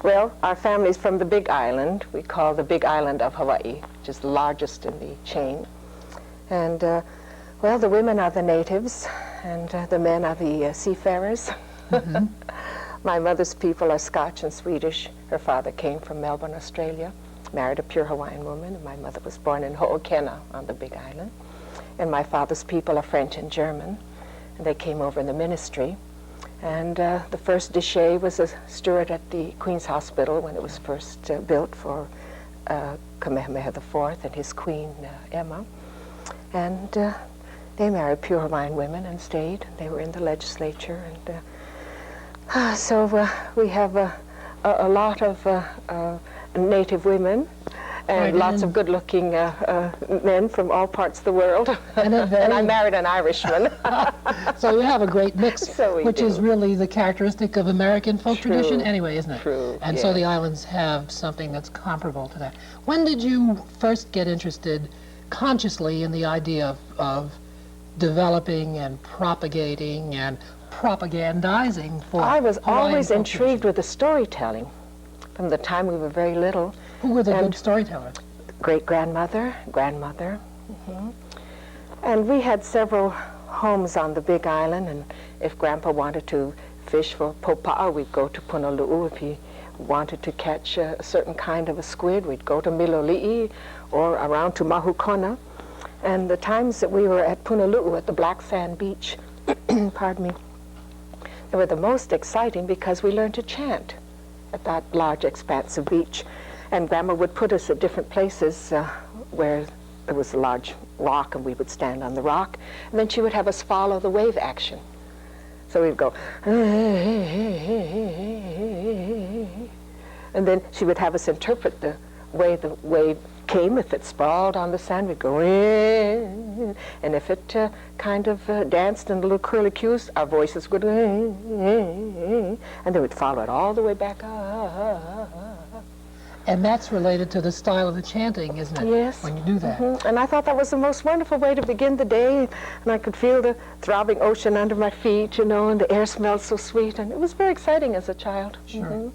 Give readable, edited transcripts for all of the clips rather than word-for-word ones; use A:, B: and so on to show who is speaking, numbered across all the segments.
A: Well, our family's from the Big Island. We call the Big Island of Hawaii, which is the largest in the chain. And, well, the women are the natives, and the men are the seafarers. Mm-hmm. My mother's people are Scotch and Swedish. Her father came from Melbourne, Australia, married a pure Hawaiian woman, and my mother was born in Ho'okena on the Big Island. And my father's people are French and German, and they came over in the ministry. And the first déchet was a steward at the Queen's Hospital when it was first built for Kamehameha IV and his queen, Emma. And they married pure Hawaiian women and stayed. They were in the legislature. And so we have a lot of native women and lots of good-looking men from all parts of the world. And I married an Irishman.
B: So you have a great mix, which is really the characteristic of American folk tradition anyway, isn't it?
A: True.
B: And so the islands have something that's comparable to that. When did you first get interested consciously in the idea of developing and propagating and propagandizing for
A: I was
B: Hawaiian
A: always
B: folk
A: intrigued
B: tradition?
A: with the storytelling from the time we were very little.
B: Who were the good storytellers?
A: Great-grandmother, grandmother. Mm-hmm. And we had several homes on the Big Island, and if Grandpa wanted to fish for popa'a, we'd go to Punalu'u. If he wanted to catch a certain kind of a squid, we'd go to Miloli'i or around to Mahukona. And the times that we were at Punalu'u at the Black Sand Beach, pardon me, they were the most exciting because we learned to chant at that large expanse of beach. And Grandma would put us at different places where there was a large rock, and we would stand on the rock. And then she would have us follow the wave action. So we'd go, and then she would have us interpret the way the wave came. If it sprawled on the sand, we'd go, and if it kind of danced in the little curlicues, our voices would, and they would follow it all the way back.
B: And that's related to the style of the chanting, isn't it?
A: Yes.
B: When you do that.
A: Mm-hmm. And I thought that was the most wonderful way to begin the day. And I could feel the throbbing ocean under my feet, you know, and the air smelled so sweet. And it was very exciting as a child.
B: Sure.
A: Mm-hmm.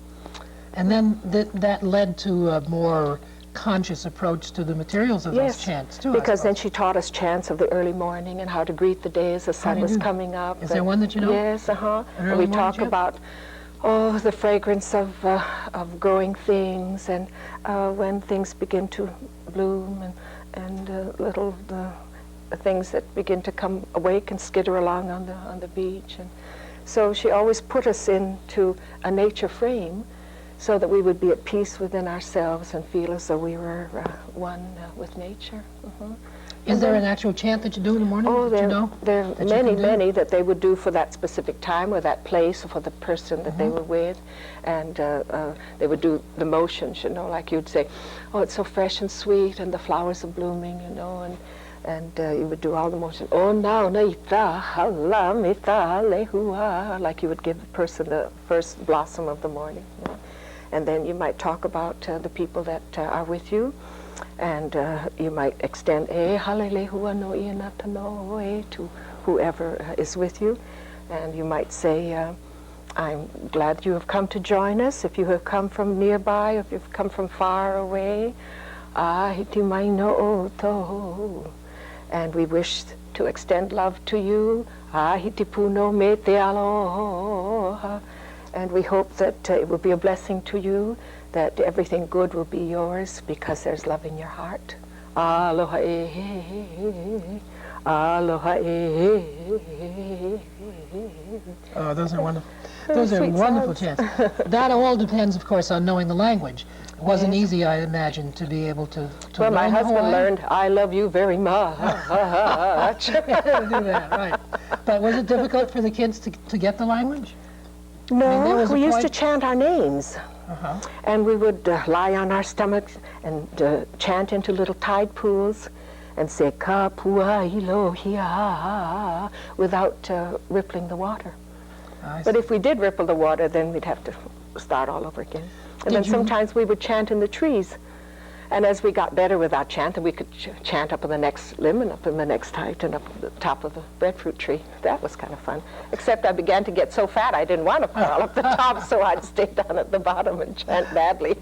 B: And then that led to a more conscious approach to the materials of those chants, too,
A: because then she taught us chants of the early morning and how to greet the day as the sun was coming up.
B: Is there one that you know?
A: Yes, and we talk about the fragrance of growing things, and when things begin to bloom, and little things that begin to come awake and skitter along on the beach. And so she always put us into a nature frame so that we would be at peace within ourselves and feel as though we were one with nature. Mm-hmm.
B: Is there an actual chant that you do in the morning?
A: Oh, there are many that they would do for that specific time or that place or for the person that they were with. And they would do the motions, you know, like you'd say, oh, it's so fresh and sweet and the flowers are blooming, you know, and you would do all the motions. Oh, now, naita, hala, mita, lehua, like you would give the person the first blossom of the morning. You know? And then you might talk about the people that are with you. And you might extend halelehua no ianata no to whoever is with you. And you might say, I'm glad you have come to join us. If you have come from nearby, if you've come from far away, hiti mai no to. And we wish to extend love to you. Hiti puno me te aloha. And we hope that it will be a blessing to you, that everything good will be yours because there's love in your heart. Aloha e, aloha e.
B: Oh, those are wonderful. Those are wonderful chants. That all depends, of course, on knowing the language. It wasn't easy, I imagine, to be able to
A: well,
B: learn
A: my husband
B: Hawaiian.
A: learned, I love you very much.
B: Do that, right. But was it difficult for the kids to get the language?
A: No, we used to chant our names. And we would lie on our stomachs and chant into little tide pools and say, ka pua ilohia, without rippling the water. But if we did ripple the water, then we'd have to start all over again. And then sometimes we would chant in the trees. And as we got better with our chant, and we could chant up on the next limb and up in the next height and up at the top of the breadfruit tree. That was kind of fun. Except I began to get so fat I didn't want to crawl up the top, so I'd stay down at the bottom and chant badly.